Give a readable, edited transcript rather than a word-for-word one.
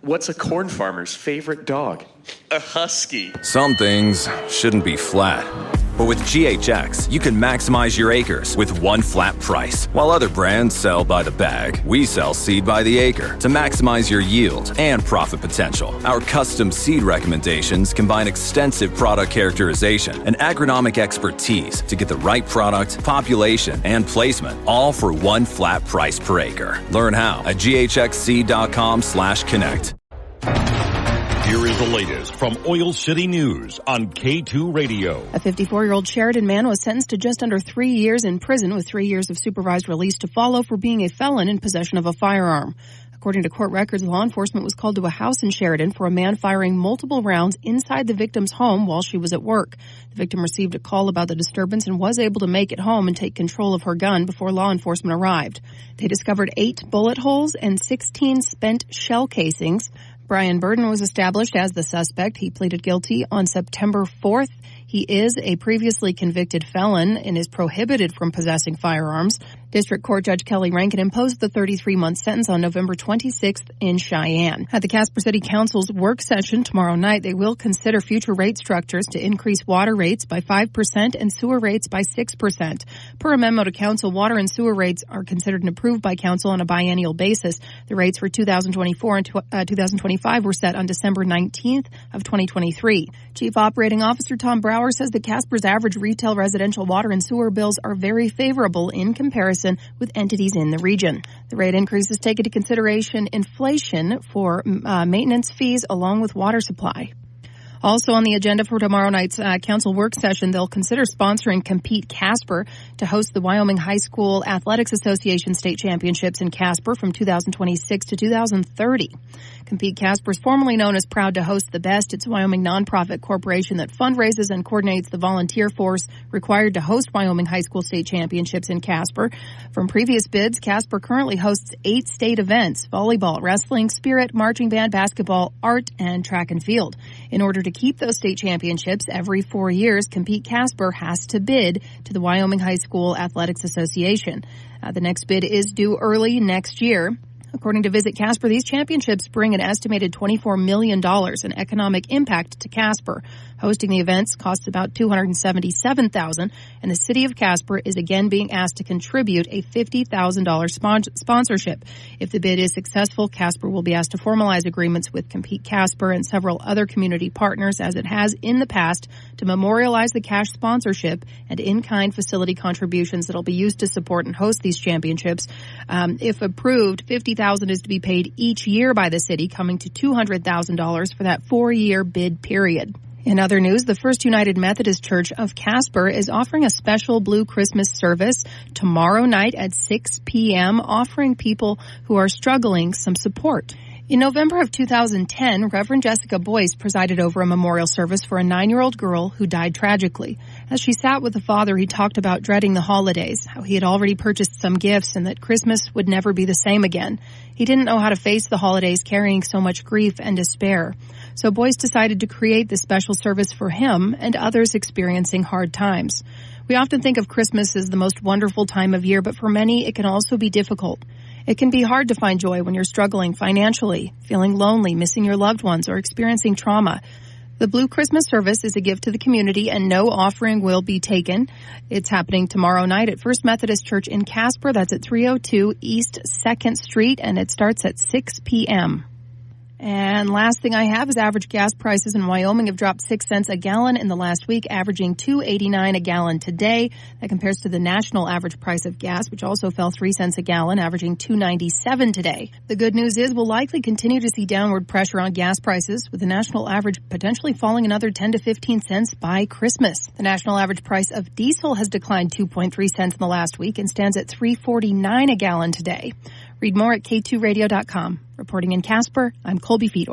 What's a corn farmer's favorite dog? A husky. Some things shouldn't be flat. But with GHX, you can maximize your acres with one flat price. While other brands sell by the bag, we sell seed by the acre to maximize your yield and profit potential. Our custom seed recommendations combine extensive product characterization and agronomic expertise to get the right product, population, and placement, all for one flat price per acre. Learn how at ghxseed.com/connect. Here is the latest from Oil City News on K2 Radio. A 54-year-old Sheridan man was sentenced to just under 3 years in prison with 3 years of supervised release to follow for being a felon in possession of a firearm. According to court records, law enforcement was called to a house in Sheridan for a man firing multiple rounds inside the victim's home while she was at work. The victim received a call about the disturbance and was able to make it home and take control of her gun before law enforcement arrived. They discovered 8 bullet holes and 16 spent shell casings. Brian Burden was established as the suspect. He pleaded guilty on September 4th. He is a previously convicted felon and is prohibited from possessing firearms. District Court Judge Kelly Rankin imposed the 33-month sentence on November 26th in Cheyenne. At the Casper City Council's work session tomorrow night, they will consider future rate structures to increase water rates by 5% and sewer rates by 6%. Per a memo to council, water and sewer rates are considered and approved by council on a biennial basis. The rates for 2024 and 2025 were set on December 19th of 2023. Chief Operating Officer Tom Brower says that Casper's average retail residential water and sewer bills are very favorable in comparison with entities in the region. The rate increases take into consideration inflation for maintenance fees along with water supply. Also on the agenda for tomorrow night's council work session, they'll consider sponsoring Compete Casper to host the Wyoming High School Athletics Association State Championships in Casper from 2026 to 2030. Compete Casper is formerly known as Proud to Host the Best. It's a Wyoming nonprofit corporation that fundraises and coordinates the volunteer force required to host Wyoming High School State Championships in Casper. From previous bids, Casper currently hosts 8 state events: volleyball, wrestling, spirit, marching band, basketball, art, and track and field. In order to keep those state championships every 4 years, Compete Casper has to bid to the Wyoming High School Athletics Association. The next bid is due early next year. According to Visit Casper, these championships bring an estimated $24 million in economic impact to Casper. Hosting the events costs about $277,000, and the city of Casper is again being asked to contribute a $50,000 sponsorship. If the bid is successful, Casper will be asked to formalize agreements with Compete Casper and several other community partners, as it has in the past, to memorialize the cash sponsorship and in-kind facility contributions that will be used to support and host these championships. If approved, $50,000 is to be paid each year by the city, coming to $200,000 for that 4-year bid period. In other news, the First United Methodist Church of Casper is offering a special Blue Christmas service tomorrow night at 6 p.m., offering people who are struggling some support. In November of 2010, Reverend Jessica Boyce presided over a memorial service for a 9-year-old girl who died tragically. As she sat with the father, he talked about dreading the holidays, how he had already purchased some gifts and that Christmas would never be the same again. He didn't know how to face the holidays carrying so much grief and despair. So Boyce decided to create this special service for him and others experiencing hard times. We often think of Christmas as the most wonderful time of year, but for many, it can also be difficult. It can be hard to find joy when you're struggling financially, feeling lonely, missing your loved ones, or experiencing trauma. The Blue Christmas service is a gift to the community, and no offering will be taken. It's happening tomorrow night at First Methodist Church in Casper. That's at 302 East 2nd Street, and it starts at 6 p.m. And last thing I have is average gas prices in Wyoming have dropped 6 cents a gallon in the last week, averaging $2.89 a gallon today. That compares to the national average price of gas, which also fell 3 cents a gallon, averaging $2.97 today. The good news is we'll likely continue to see downward pressure on gas prices, with the national average potentially falling another 10 to 15 cents by Christmas. The national average price of diesel has declined 2.3 cents in the last week and stands at $3.49 a gallon today. Read more at k2radio.com. Reporting in Casper, I'm Colby Fedor.